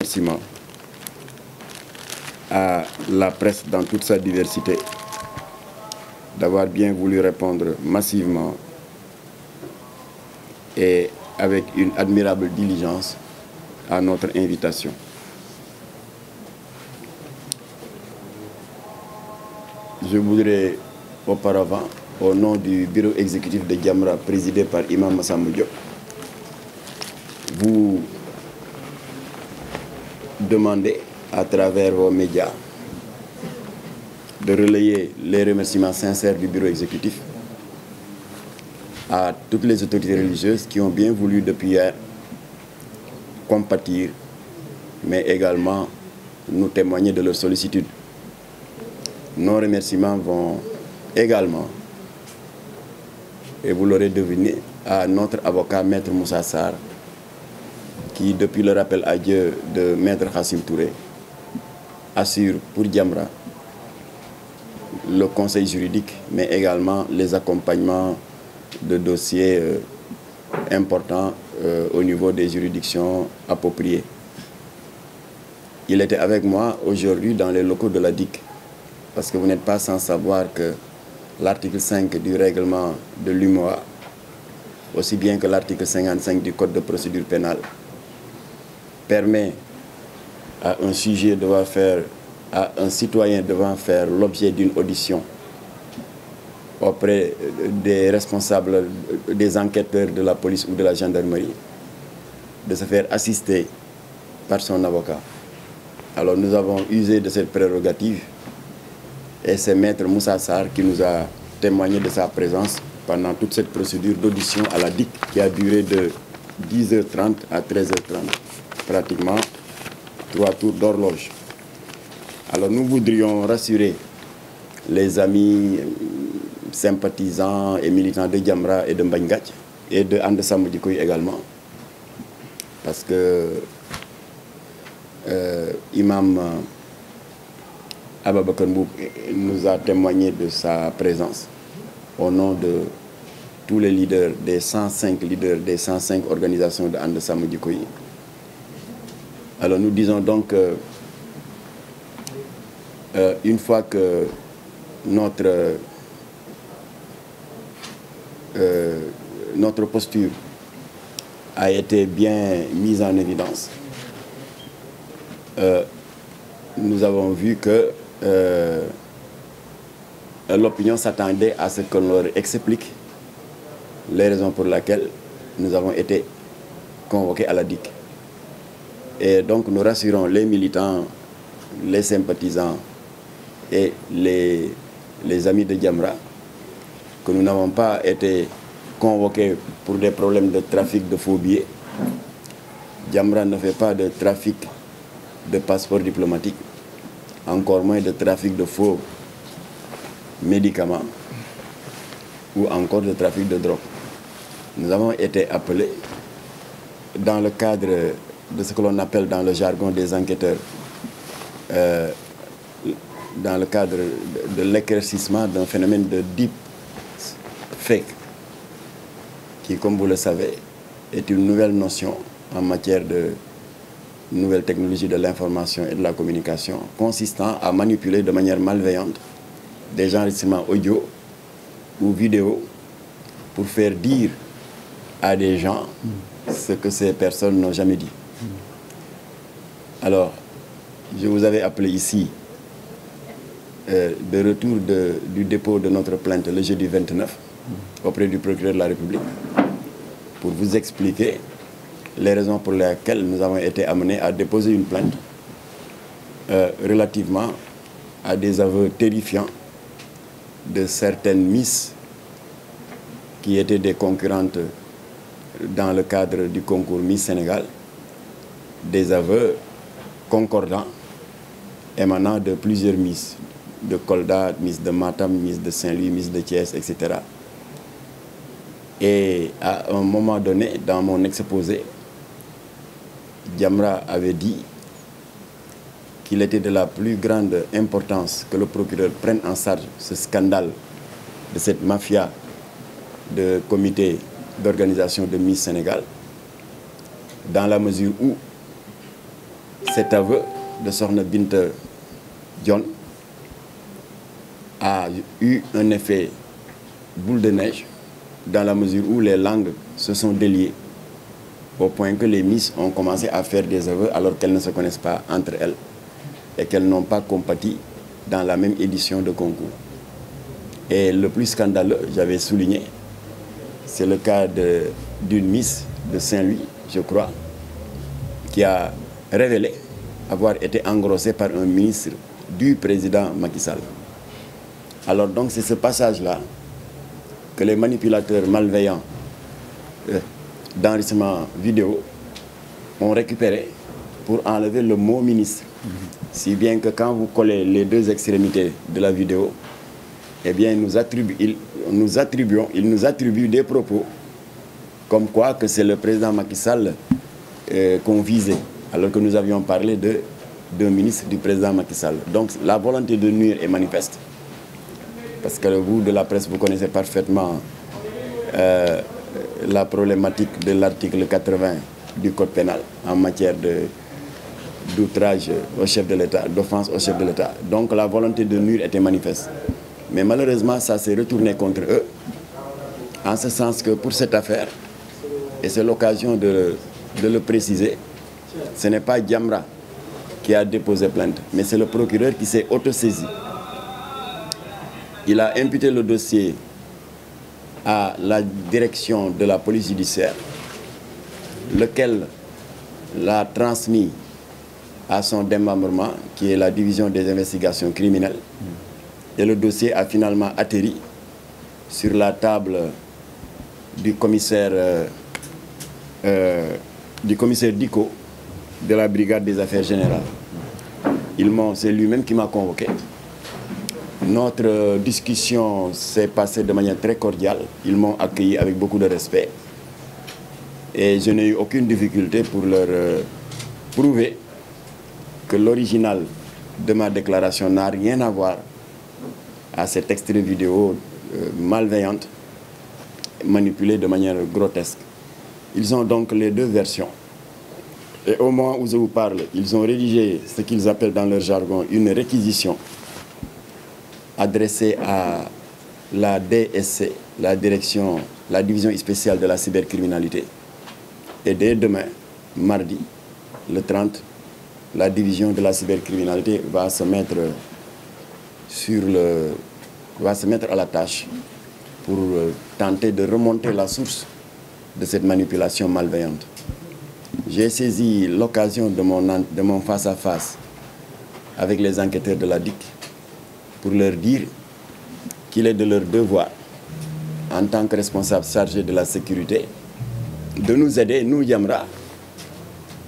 remerciements à la presse dans toute sa diversité d'avoir bien voulu répondre massivement et avec une admirable diligence à notre invitation. Je voudrais auparavant, au nom du bureau exécutif de Jamra présidé par Imam Massamba Diop, vous demander à travers vos médias de relayer les remerciements sincères du bureau exécutif à toutes les autorités religieuses qui ont bien voulu depuis hier compatir, mais également nous témoigner de leur sollicitude. Nos remerciements vont également, et vous l'aurez deviné, à notre avocat Maître Moussa Sarr, qui, depuis le rappel à Dieu de Maître Khassim Touré, assure pour Jamra le conseil juridique, mais également les accompagnements de dossiers importants au niveau des juridictions appropriées. Il était avec moi aujourd'hui dans les locaux de la DIC, parce que vous n'êtes pas sans savoir que l'article 5 du règlement de l'UMOA, aussi bien que l'article 55 du Code de procédure pénale, permet à un sujet devant faire, à un citoyen devant faire l'objet d'une audition auprès des responsables, des enquêteurs de la police ou de la gendarmerie, de se faire assister par son avocat. Alors nous avons usé de cette prérogative et c'est Maître Moussa Sarr qui nous a témoigné de sa présence pendant toute cette procédure d'audition à la DIC qui a duré de 10h30 à 13h30, pratiquement 3 tours d'horloge. Alors nous voudrions rassurer les amis sympathisants et militants de Jamra et de Mbagnigatch et de And Samm Jikko Yi également, parce que Imam Ababacar Mboup nous a témoigné de sa présence au nom de tous les leaders, des 105 leaders, des 105 organisations de And Samm Jikko Yi. Alors nous disons donc une fois que notre posture a été bien mise en évidence, nous avons vu que l'opinion s'attendait à ce qu'on leur explique les raisons pour lesquelles nous avons été convoqués à la DIC. Et donc nous rassurons les militants, les sympathisants et les amis de Jamra que nous n'avons pas été convoqués pour des problèmes de trafic de faux billets. Jamra ne fait pas de trafic de passeports diplomatiques, encore moins de trafic de faux médicaments ou encore de trafic de drogue. Nous avons été appelés dans le cadre de ce que l'on appelle dans le jargon des enquêteurs, dans le cadre de l'éclaircissement d'un phénomène de deep fake, qui, comme vous le savez, est une nouvelle notion en matière de nouvelles technologies de l'information et de la communication, consistant à manipuler de manière malveillante des enregistrements audio ou vidéo pour faire dire à des gens ce que ces personnes n'ont jamais dit. Alors, je vous avais appelé ici de retour du dépôt de notre plainte le jeudi 29 auprès du procureur de la République pour vous expliquer les raisons pour lesquelles nous avons été amenés à déposer une plainte relativement à des aveux terrifiants de certaines Miss qui étaient des concurrentes dans le cadre du concours Miss Sénégal, des aveux concordants émanant de plusieurs Miss, de Kolda, Miss de Matam, Miss de Saint-Louis, Miss de Thiès, etc. Et à un moment donné, dans mon exposé, Jamra avait dit qu'il était de la plus grande importance que le procureur prenne en charge ce scandale de cette mafia de comité d'organisation de Miss Sénégal, dans la mesure où cet aveu de Sokhna Binta Dione a eu un effet boule de neige dans la mesure où les langues se sont déliées au point que les Miss ont commencé à faire des aveux alors qu'elles ne se connaissent pas entre elles et qu'elles n'ont pas compati dans la même édition de concours. Et le plus scandaleux, j'avais souligné, c'est le cas d'une Miss de Saint-Louis, je crois, qui a révélé avoir été engrossée par un ministre du président Macky Sall. Alors donc c'est ce passage-là que les manipulateurs malveillants d'enregistrement vidéo ont récupéré pour enlever le mot ministre. Si bien que quand vous collez les deux extrémités de la vidéo, eh bien ils nous attribuent des propos comme quoi que c'est le président Macky Sall qu'on visait, alors que nous avions parlé d'un ministre du président Macky Sall. Donc la volonté de nuire est manifeste. Parce que vous, de la presse, vous connaissez parfaitement la problématique de l'article 80 du Code pénal en matière d'outrage au chef de l'État, d'offense au chef de l'État. Donc la volonté de nuire était manifeste. Mais malheureusement, ça s'est retourné contre eux, en ce sens que pour cette affaire, et c'est l'occasion de le préciser, ce n'est pas Jamra qui a déposé plainte, mais c'est le procureur qui s'est autosaisi. Il a imputé le dossier à la direction de la police judiciaire, lequel l'a transmis à son démembrement, qui est la division des investigations criminelles. Et le dossier a finalement atterri sur la table du commissaire Diko de la brigade des affaires générales. C'est lui-même qui m'a convoqué. Notre discussion s'est passée de manière très cordiale. Ils m'ont accueilli avec beaucoup de respect. Et je n'ai eu aucune difficulté pour leur prouver que l'original de ma déclaration n'a rien à voir à cet extrait vidéo malveillante, manipulé de manière grotesque. Ils ont donc les deux versions. Et au moment où je vous parle, ils ont rédigé ce qu'ils appellent dans leur jargon une réquisition adressée à la DSC, la division spéciale de la cybercriminalité. Et dès demain, mardi, le 30, la division de la cybercriminalité va se mettre à la tâche pour tenter de remonter la source de cette manipulation malveillante. J'ai saisi l'occasion de mon face-à-face avec les enquêteurs de la DIC pour leur dire qu'il est de leur devoir, en tant que responsable chargé de la sécurité, de nous aider, nous Jamra,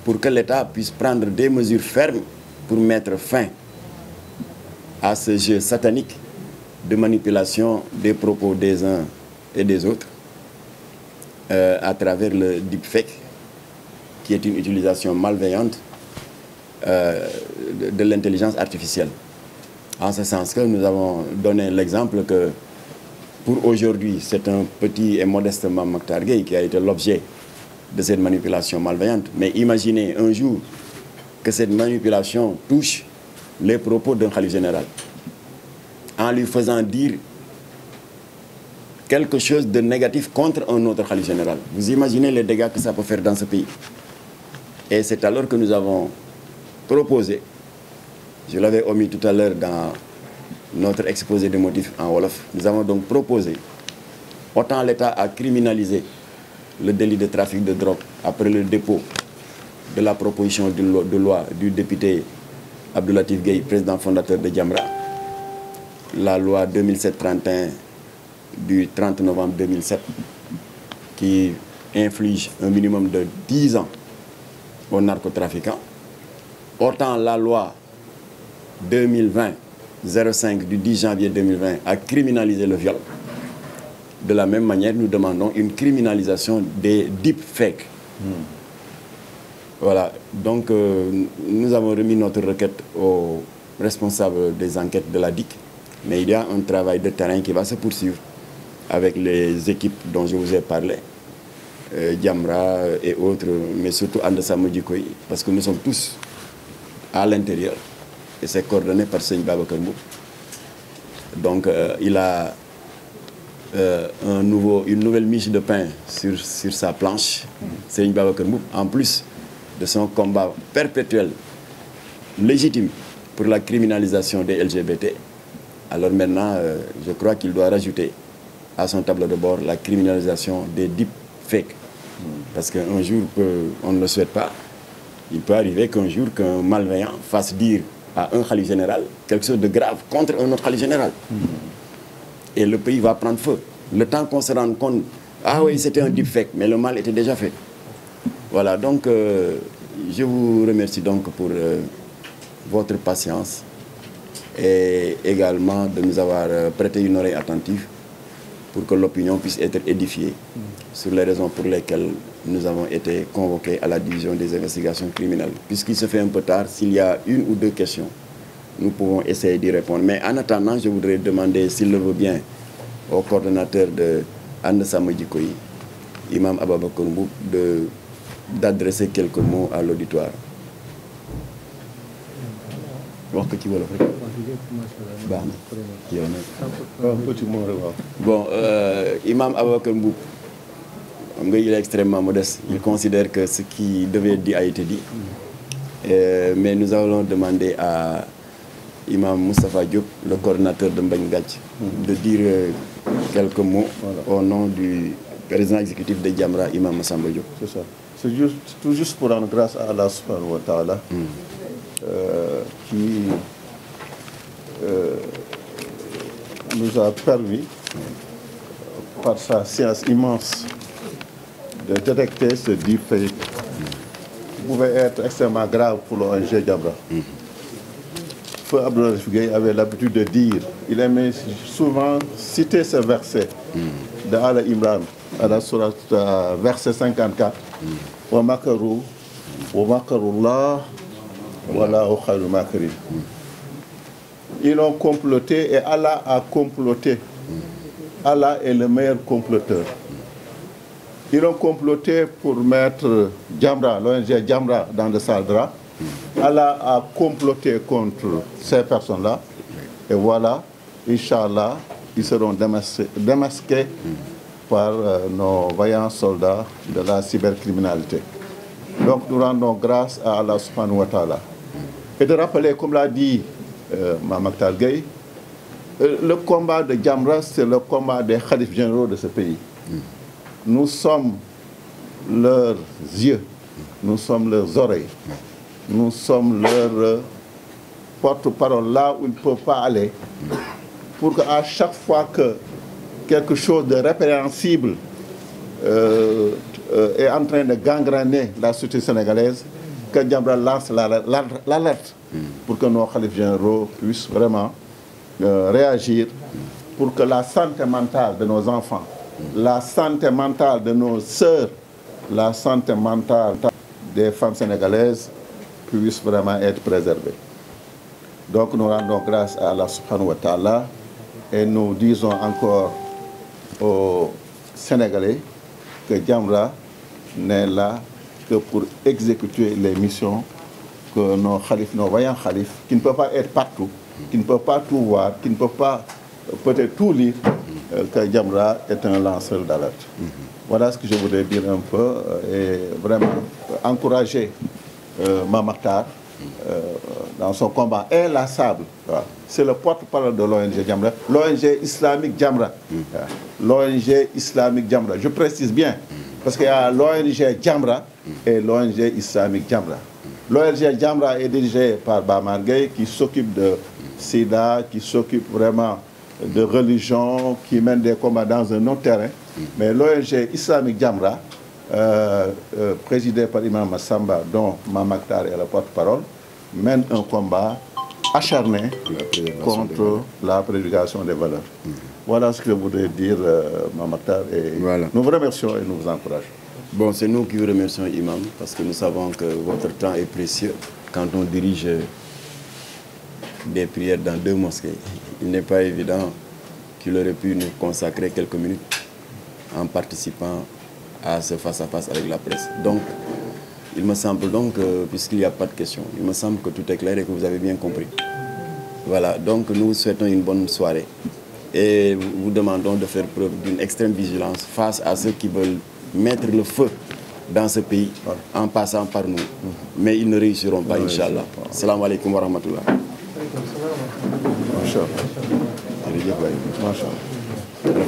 pour que l'État puisse prendre des mesures fermes pour mettre fin à ce jeu satanique de manipulation des propos des uns et des autres à travers le deepfake, qui est une utilisation malveillante de l'intelligence artificielle. En ce sens que nous avons donné l'exemple que pour aujourd'hui, c'est un petit et modeste Mame Mactar Gueye qui a été l'objet de cette manipulation malveillante. Mais imaginez un jour que cette manipulation touche les propos d'un khalife général, en lui faisant dire quelque chose de négatif contre un autre khalife général. Vous imaginez les dégâts que ça peut faire dans ce pays. Et c'est alors que nous avons proposé, je l'avais omis tout à l'heure dans notre exposé de motifs en Wolof, nous avons donc proposé, autant l'État a criminalisé le délit de trafic de drogue après le dépôt de la proposition de loi du député Abdou Latif Gueye, président fondateur de Jamra, la loi 2007-31 du 30 novembre 2007, qui inflige un minimum de 10 ans aux narcotrafiquants. Autant la loi 2020-05 du 10 janvier 2020 a criminalisé le viol. De la même manière, nous demandons une criminalisation des deepfakes. Voilà, donc nous avons remis notre requête aux responsables des enquêtes de la DIC, mais il y a un travail de terrain qui va se poursuivre avec les équipes dont je vous ai parlé, Jamra et autres, mais surtout And Samm Jikko Yi, parce que nous sommes tous à l'intérieur et c'est coordonné par Seigne Babacar Mboup. Donc il a une nouvelle miche de pain sur sa planche, Seigne Babacar Mboup, en plus de son combat perpétuel, légitime, pour la criminalisation des LGBT. Alors maintenant, je crois qu'il doit rajouter à son tableau de bord la criminalisation des deepfakes. Parce qu'un jour, on ne le souhaite pas, il peut arriver qu'un jour qu'un malveillant fasse dire à un khalife général quelque chose de grave contre un autre khalife général. Et le pays va prendre feu. Le temps qu'on se rende compte, ah oui, c'était un deepfake, mais le mal était déjà fait. Voilà, donc je vous remercie donc pour votre patience et également de nous avoir prêté une oreille attentive pour que l'opinion puisse être édifiée sur les raisons pour lesquelles nous avons été convoqués à la division des investigations criminelles. Puisqu'il se fait un peu tard, s'il y a une ou deux questions, nous pouvons essayer d'y répondre. Mais en attendant, je voudrais demander, s'il le veut bien, au coordonnateur de And Samm Jikko Yi, Imam Ababacar Mboup, d'adresser quelques mots à l'auditoire. Bon, Imam Ababacar Mboup, il est extrêmement modeste. Il considère que ce qui devait être dit a été dit. Mais nous allons demander à Imam Moustapha Diop, le coordinateur de Mbagne Gadji, de dire quelques mots au nom du président exécutif de Jamra, Imam Massamba Diop. C'est ça. C'est tout juste pour rendre grâce à Allah subhanahu wa ta'ala qui nous a permis, par sa science immense, de détecter ce deepfake qui pouvait être extrêmement grave pour l'ONG Jamra. Feu Abdoulaye Gueye avait l'habitude de dire, il aimait souvent citer ce verset de Al Imran, à la sourate verset 54. Wa makaru wa makarullah wallahu khayrul makirin. Ils ont comploté et Allah a comploté. Allah est le meilleur comploteur. Ils ont comploté pour mettre Jamra, l'ONG Jamra, dans le saldra. Allah a comploté contre ces personnes-là. Et voilà, Inch'Allah, ils seront démasqués par nos vaillants soldats de la cybercriminalité. Donc nous rendons grâce à Allah subhanahu wa ta'ala. Et de rappeler, comme l'a dit Mamaktar Gueye, le combat de Jamra, c'est le combat des khalifes généraux de ce pays. Nous sommes leurs yeux, nous sommes leurs oreilles, nous sommes leur porte-parole là où ils ne peuvent pas aller, pour qu'à chaque fois que quelque chose de répréhensible est en train de gangréner la société sénégalaise, que Jamra lance l'alerte pour que nos khalifes généraux puissent vraiment réagir pour que la santé mentale de nos enfants, la santé mentale de nos sœurs, la santé mentale des femmes sénégalaises puisse vraiment être préservée. Donc nous rendons grâce à Allah subhanahu wa ta'ala et nous disons encore aux Sénégalais que Jamra n'est là que pour exécuter les missions que nos khalifes, nos vaillants khalifes, qui ne peuvent pas être partout, qui ne peuvent pas tout voir, qui ne peuvent pas peut-être tout lire, que Jamra est un lanceur d'alerte. Voilà ce que je voudrais dire un peu et vraiment encourager Mamaktar dans son combat inlassable. C'est le porte-parole de l'ONG Jamra, l'ONG islamique Jamra. L'ONG islamique Jamra. Je précise bien, parce qu'il y a l'ONG Jamra et l'ONG islamique Jamra. L'ONG Jamra est dirigée par Bamar Gueye qui s'occupe de SIDA, qui s'occupe vraiment de religion, qui mène des combats dans un autre terrain. Mais l'ONG islamique Jamra, présidée par Imam Massamba, dont Mamaktar est le porte-parole, mène un combat acharné contre la prédication des valeurs. Voilà ce que je voudrais dire, Mamaktar. Et voilà. Nous vous remercions et nous vous encourageons. Bon, c'est nous qui vous remercions, Imam, parce que nous savons que votre temps est précieux quand on dirige des prières dans 2 mosquées. Il n'est pas évident qu'il aurait pu nous consacrer quelques minutes en participant à ce face-à-face avec la presse. Donc, Il me semble donc, puisqu'il n'y a pas de questions, il me semble que tout est clair et que vous avez bien compris. Voilà, donc nous vous souhaitons une bonne soirée et vous demandons de faire preuve d'une extrême vigilance face à ceux qui veulent mettre le feu dans ce pays en passant par nous. Mais ils ne réussiront pas, Inch'Allah. Salam alaikum wa rahmatullah. Masha Allah.